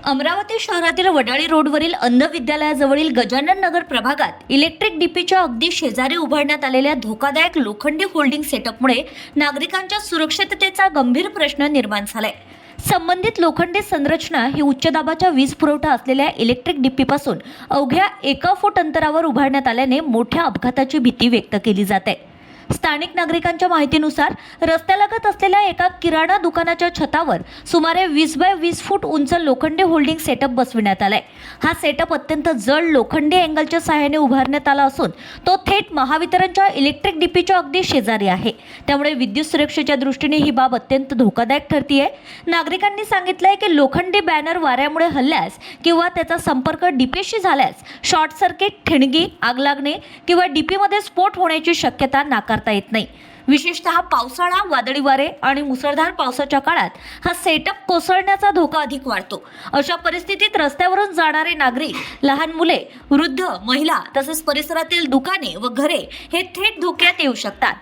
अमरावती शहरातील वडाळी रोडवरील अंध विद्यालयाजवळील गजानन नगर प्रभागात इलेक्ट्रिक डीपीच्या अगदी शेजारी उभारण्यात आलेल्या धोकादायक लोखंडी होल्डिंग सेटअपमुळे नागरिकांच्या सुरक्षिततेचा गंभीर प्रश्न निर्माण झालाय। संबंधित लोखंडी संरचना ही उच्च दाबाच्या वीज पुरवठा असलेल्या इलेक्ट्रिक डीपीपासून अवघ्या 1 फूट अंतरावर उभारण्यात आल्याने मोठ्या अपघाताची भीती व्यक्त केली जाते। स्थानिक नागरिकांच्या माहितीनुसार रस्त्यालगत असलेल्या एका किराणा दुकानाच्या छतावर सुमारे 20 बाय 20 फूट उंच लोखंडी होल्डिंग सेटअप बसविण्यात आलाय। हा सेटअप अत्यंत जड लोखंडी अँगलच्या सहाय्याने उभारण्यात आला असून तो थेट महावितरणच्या इलेक्ट्रिक डीपीच्या अगदी शेजारी आहे। त्यामुळे विद्युत सुरक्षेच्या दृष्टीने ही बाब अत्यंत धोकादायक ठरतीये। नागरिकांनी सांगितलंय की लोखंडी बॅनर वाऱ्यामुळे हलल्यास किंवा त्याचा संपर्क डीपीशी झाल्यास शॉर्ट सर्किट, ठिणगी, आग लागणे किंवा डीपीमध्ये स्फोट होण्याची शक्यता नाकारता येत नाही। विशेषतः पावसाळा, वादळी वारे आणि मुसळधार पावसाच्या काळात हा सेटअप कोसळण्याचा धोका अधिक वाढतो। अशा परिस्थितीत रस्त्यावरून जाणारे नागरिक, लहान मुले, वृद्ध, महिला तसेच परिसरातील दुकाने व घरे हे थेट धोक्यात येऊ शकतात।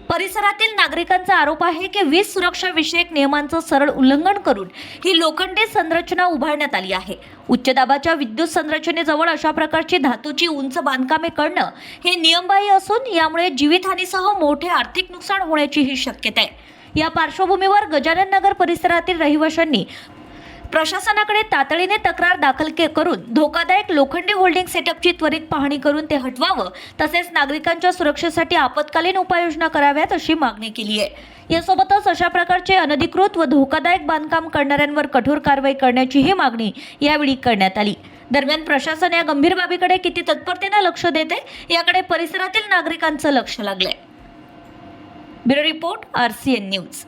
परिसरातील नागरिकांचा आरोप आहे की वीज सुरक्षा विषयक नियमांचं सरळ उल्लंघन करून ही लोखंडी संरचना उभारण्यात आली आहे। उच्च दाबाच्या विद्युत संरचनेजवळ अशा प्रकारची धातूची उंच बांधकामे करणं हे नियमबाह्य असून यामुळे जीवितहानीसह मोठे आर्थिक नुकसान होण्याची ही शक्यता आहे। या पार्श्वभूमीवर गजानन नगर परिसरातील रहिवाशांनी प्रशासनाकडे तातडीने तक्रार दाखल करून धोकादायक लोखंडी होल्डिंग सेटअपची त्वरित पाहणी करून ते हटवावं, तसेच नागरिकांच्या सुरक्षेसाठी आपत्कालीन उपाययोजना कराव्यात अशी मागणी केली आहे। यासोबतच अशा प्रकारचे अनधिकृत व धोकादायक बांधकाम करणाऱ्यांवर कठोर कारवाई करण्याचीही मागणी यावेळी करण्यात आली। दरम्यान प्रशासन या गंभीर बाबीकडे किती तत्परतेने लक्ष देते याकडे परिसरातील नागरिकांचं लक्ष लागलंय। Bureau report, RCN news.